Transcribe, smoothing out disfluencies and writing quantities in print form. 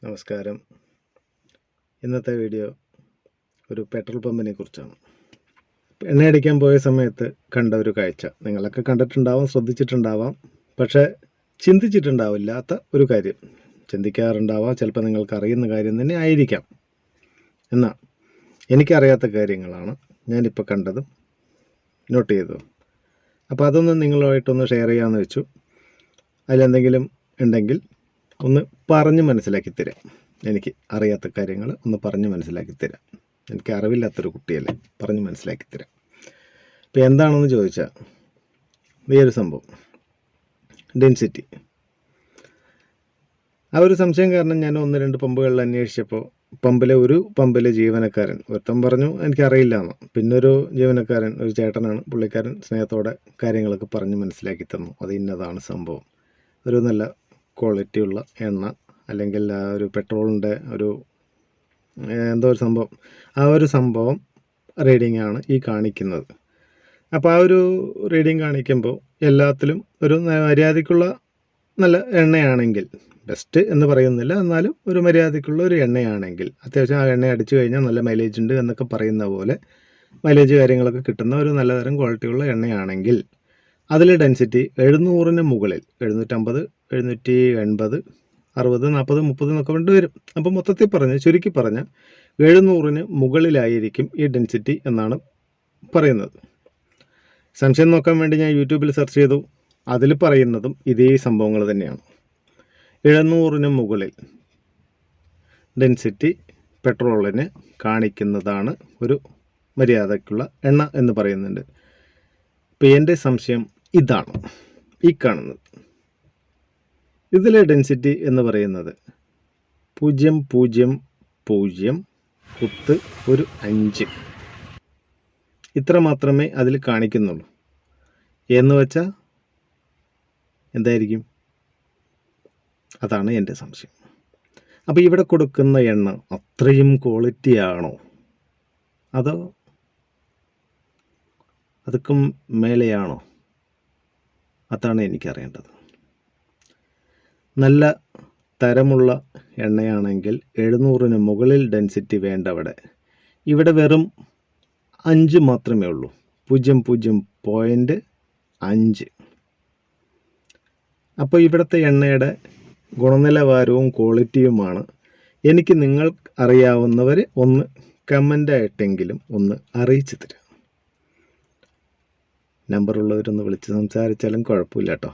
നമസ്കാരം. ഇന്നത്തെ വീഡിയോ ഒരു പെട്രോൾ പമ്പിനെ കുറിച്ചാണ്. എണ്ണയടിക്കാൻ പോയ സമയത്ത് കണ്ട ഒരു കാഴ്ച നിങ്ങളൊക്കെ കണ്ടിട്ടുണ്ടാവാം, ശ്രദ്ധിച്ചിട്ടുണ്ടാവാം, പക്ഷേ ചിന്തിച്ചിട്ടുണ്ടാവില്ലാത്ത ഒരു കാര്യം. ചിന്തിക്കാറുണ്ടാവാം, ചിലപ്പോൾ നിങ്ങൾക്ക് അറിയുന്ന കാര്യം തന്നെ ആയിരിക്കാം. എന്നാൽ എനിക്കറിയാത്ത കാര്യങ്ങളാണ് ഞാനിപ്പോൾ കണ്ടതും നോട്ട് ചെയ്തതും. അപ്പോൾ അതൊന്ന് നിങ്ങളുമായിട്ടൊന്ന് ഷെയർ ചെയ്യാമെന്ന് വെച്ചു. അതിലെന്തെങ്കിലും ഉണ്ടെങ്കിൽ ഒന്ന് പറഞ്ഞ് മനസ്സിലാക്കി തരാം. എനിക്ക് അറിയാത്ത കാര്യങ്ങൾ ഒന്ന് പറഞ്ഞ് മനസ്സിലാക്കി തരാം. എനിക്ക് അറിവില്ലാത്തൊരു കുട്ടിയല്ലേ, പറഞ്ഞ് മനസ്സിലാക്കി തരാം. ഇപ്പോൾ എന്താണെന്ന് ചോദിച്ചാൽ ഈ ഒരു സംഭവം ഡെൻസിറ്റി. ആ ഒരു സംശയം കാരണം ഞാൻ 1-2 പമ്പുകളിൽ അന്വേഷിച്ചപ്പോൾ ഒരു പമ്പിലെ ജീവനക്കാരൻ ഒരുത്തൻ പറഞ്ഞു എനിക്കറിയില്ല എന്ന്. പിന്നൊരു ജീവനക്കാരൻ, ഒരു ചേട്ടനാണ്, പുള്ളിക്കാരൻ സ്നേഹത്തോടെ കാര്യങ്ങളൊക്കെ പറഞ്ഞ് മനസ്സിലാക്കി തന്നു. അത് ഇന്നതാണ് സംഭവം. ഒരു നല്ല ക്വാളിറ്റിയുള്ള എണ്ണ അല്ലെങ്കിൽ ആ ഒരു പെട്രോളിൻ്റെ ഒരു എന്തോ ഒരു സംഭവം, ആ ഒരു സംഭവം റീഡിംഗ് ആണ് ഈ കാണിക്കുന്നത്. അപ്പോൾ ആ ഒരു റീഡിംഗ് കാണിക്കുമ്പോൾ എല്ലാത്തിലും ഒരു മര്യാദയ്ക്കുള്ള നല്ല എണ്ണയാണെങ്കിൽ, ബെസ്റ്റ് എന്ന് പറയുന്നില്ല, എന്നാലും ഒരു മര്യാദയ്ക്കുള്ള ഒരു എണ്ണയാണെങ്കിൽ, അത്യാവശ്യം ആ എണ്ണ അടിച്ചു കഴിഞ്ഞാൽ നല്ല മൈലേജ് ഉണ്ട് എന്നൊക്കെ പറയുന്ന പോലെ മൈലേജ് കാര്യങ്ങളൊക്കെ കിട്ടുന്ന ഒരു നല്ല തരം ക്വാളിറ്റിയുള്ള എണ്ണയാണെങ്കിൽ അതിൽ ഡെൻസിറ്റി 700-ന് മുകളിൽ, 750, 780, 60, 40, 30 എന്നൊക്കെ കൊണ്ട് വരും. അപ്പം മൊത്തത്തിൽ ചുരുക്കി പറഞ്ഞ് 700-ന് മുകളിലായിരിക്കും ഈ ഡെൻസിറ്റി എന്നാണ് പറയുന്നത്. സംശയം നോക്കാൻ വേണ്ടി ഞാൻ യൂട്യൂബിൽ സെർച്ച് ചെയ്തു. അതിൽ പറയുന്നതും ഇതേ സംഭവങ്ങൾ തന്നെയാണ്. 700-ന് മുകളിൽ ഡെൻസിറ്റി പെട്രോളിന് കാണിക്കുന്നതാണ് ഒരു മര്യാദയ്ക്കുള്ള എണ്ണ എന്ന് പറയുന്നുണ്ട്. ഇപ്പോൾ എൻ്റെ സംശയം ഇതാണ്, ഈ കാണുന്നത്. ഇതിലെ ഡെൻസിറ്റി എന്ന് പറയുന്നത് 0.00.5 ഇത്ര മാത്രമേ അതിൽ കാണിക്കുന്നുള്ളൂ. എന്ന് വെച്ചാൽ എന്തായിരിക്കും? അതാണ് എൻ്റെ സംശയം. അപ്പോൾ ഇവിടെ കൊടുക്കുന്ന എണ്ണ അത്രയും ക്വാളിറ്റി ആണോ, അതോ അതൊക്കെ മേലെയാണോ? അതാണ് എനിക്കറിയേണ്ടത്. നല്ല തരമുള്ള എണ്ണയാണെങ്കിൽ 700-ന് മുകളിൽ ഡെൻസിറ്റി വേണ്ടവിടെ. ഇവിടെ വെറും 5 മാത്രമേ ഉള്ളൂ, 0.5. അപ്പോൾ ഇവിടുത്തെ എണ്ണയുടെ ഗുണനിലവാരവും ക്വാളിറ്റിയുമാണ് എനിക്ക് നിങ്ങൾ അറിയാവുന്നവർ ഒന്ന് കമൻ്റായിട്ടെങ്കിലും ഒന്ന് അറിയിച്ചു തരാം. നമ്പറുള്ളവരൊന്ന് വിളിച്ച് സംസാരിച്ചാലും കുഴപ്പമില്ല കേട്ടോ.